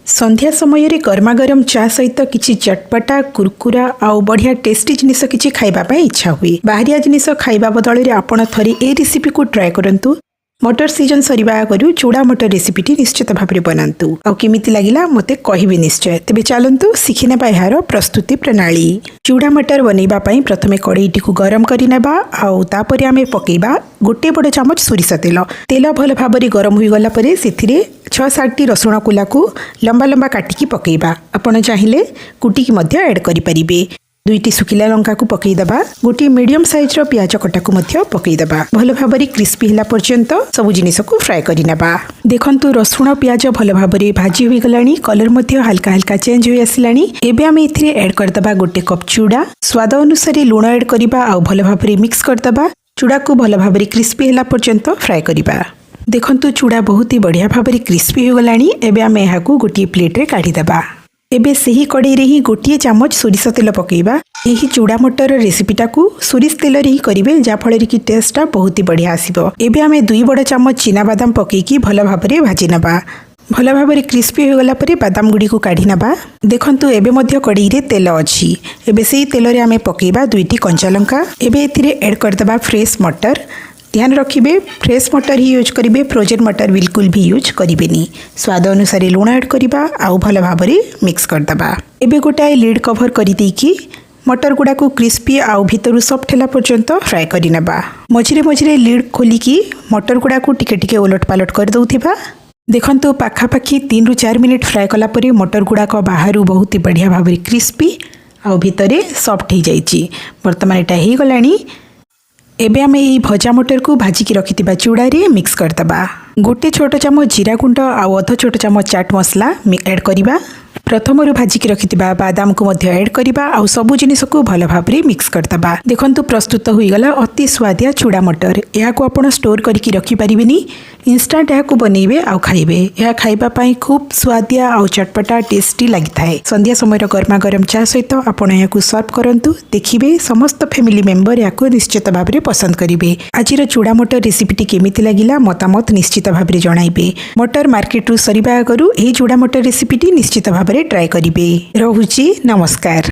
संध्या समय रे गरमागरम चा सहित किछि चटपटा कुरकुरा आउ बढ़िया टेस्टी जिनिस किछि खाइबा पई इच्छा हुए। बाहरिया जिनिस खाइबा बदल रे आपण थरी ए रेसिपी को ट्राई करंतु। मटर सीजन सरिबा आगरु चूड़ा मटर रेसिपीटी निश्चित भाव बनातु आ केमिति लागिला मते कहिबे निश्चय। तेबे चलंतु सिखिने एहार प्रस्तुति प्रणाली। चूड़ा मटर बनैबा पई प्रथमे कड़ाईटी को गरम करि नेबा आउ तापरे आमे पकेबा गोटे बड़ चामच सोरिष तेल। तेल भल भाबरे गरम होई गला परे सेथिरे 6-7टी रसुण कुला को लंबा लंबा काटिकी पकेबा। आपण चाहिले कुटिकी मध्य ऐड करि परिबे। 2टी सुखिला लंका को पकईदबा। गोटे मीडियम साइज रो प्याज कटा को मध्य पकईदबा। भल भाबरे क्रिस्पी होला पर्यंत सब जिनिस को फ्राई करि नेबा। देखंतु रसुण प्याज भल भाबरे भाजी होई गलानी। कलर मध्य हल्का हल्का चेंज होई आसिलानी। एबे आमे इथिरे ऐड करदबा गोटे कप चूड़ा। स्वाद अनुसार लूण ऐड करिबा आ भल भाबरे मिक्स करदबा। चूड़ा को भल भाबरे क्रिस्पी होला पर्यंत फ्राई करिबा। देखंतु चूड़ा बहुत ही बढ़िया भाबरे क्रिस्पी हो गलानी। एबे आमे एहाकू गोटे प्लेट रे काढी दबा। एबे सही कड़ाई रे ही गोटे चामच सोरिष तेल पकेबा। यही चूड़ा मटर रेसिपीटा को सोरिष तेल रे ही करिवे जा फल रे कि टेस्टटा बहुत ही बढ़िया आसीबो। एबे आमे 2 बड़ चामच चीना बादाम पकेकी भल भाबरे भाजी नबा। भल भाबरे क्रिस्पी हो गला परे बादाम गुडी को काढी नबा। देखंतु एबे मध्य कड़ाई रे तेल अछि। एबे सही तेल रे आमे पकेबा 2टी कंचा लंका। एबे एथिरे ऐड करदबा फ्रेश मटर। ध्यान रखिए फ्रेश मटर ही यूज करेंगे। फ्रोजेन मटर बिल्कुल भी यूज करेंगे। स्वाद अनुसार लूण ऐड करवा आउ भल भाव मिक्स करदबा। एबे गोटाए लीड कभर कर देकी मटर गुड़ा को क्रिस्पी आउ भितर सॉफ्ट होला पर्यंत फ्राई करि नेबा। मझिरे मझिरे लीड खोलिकी मटर गुड़ा को टिके टिके उलट पालट कर दउथिबा। देखंतु पाखापाखी 3 ରୁ 4 मिनिट फ्राई कला परे मटर गुड़ा को बाहर बहुत ही बढ़िया भाव क्रिस्पी आउ भितरे सॉफ्ट हो जाइछि। वर्तमान एटा ही गलानी। एबे आमे ई भजा मटर को भाजिकी रखिथिबा चूड़ा रे मिक्स करदबा। गोटे छोट चामच जीरा गुंड आउ अध छोट चामच चाट मसला ऐड करिबा। प्रथम भाजिकी रखिथिबा बादाम को मध्य ऐड करिबा आउ सबु जिनिस को भल भाबरे मिक्स करदबा। देखंतु प्रस्तुत होई गला अति स्वादिया चूड़ा मटर। एहा को आपण स्टोर करके रखि परिबेनी। इंस्टेंट एहा को बनैबे आउ खाइबे। एहा खाइबा पई खूब स्वादिया आउ चटपटा टेस्टी लागि थाए। संध्या समय गरमा गरम चा सहित आपण एहा को सर्व करंतु। देखिबे समस्त फैमिली मेंबर एहा को निश्चित भाबरे पसंद करिबे। आजिर चूड़ा मटर रेसिपीटी केमिति लागिला मतामत निश्चित भाबरे जणाइबे। मटर मार्केट रु सरिबा आगरु एही चूड़ा मटर रेसिपीटी निश्चित भाबरे ट्राई करिबे। रहुची नमस्कार।